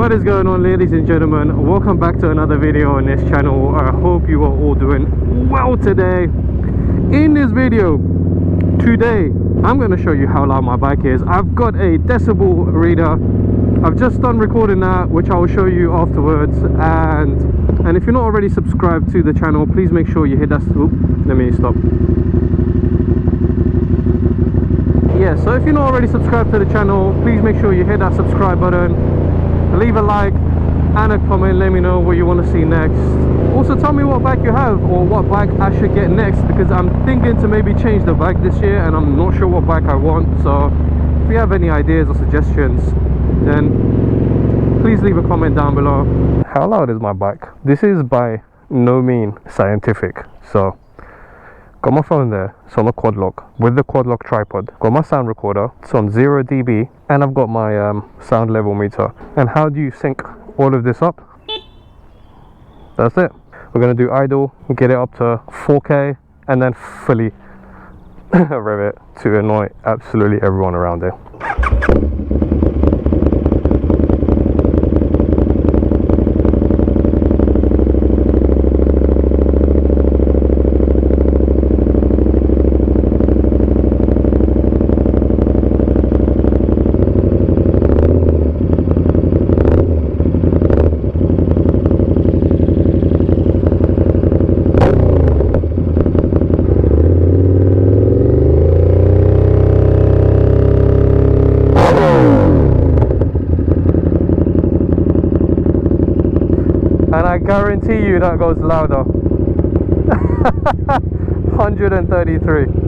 What is going on, ladies and gentlemen? Welcome back to another video on this channel. I hope you are all doing well today. In this video today, I'm going to show you how loud my bike is. I've got a decibel reader. I've just done recording that, which I will show you afterwards. And if you're not already subscribed to the channel, please make sure you hit that. Let me stop. Yeah, so if you're not already subscribed to the channel, please make sure you hit that subscribe button, leave a like and a comment. Let me know what you want to see next. Also, tell me what bike you have or what bike I should get next, because I'm thinking to maybe change the bike this year and I'm not sure what bike I want. So if you have any ideas or suggestions, then please leave a comment down below. How loud is my bike? This is by no means scientific. So got my phone there, it's on a Quadlock with the Quadlock tripod. Got my sound recorder, it's on 0 dB, and I've got my sound level meter. And how do you sync all of this up? That's it. We're gonna do idle, get it up to 4K, and then fully rev it to annoy absolutely everyone around there. And I guarantee you that goes louder. 133.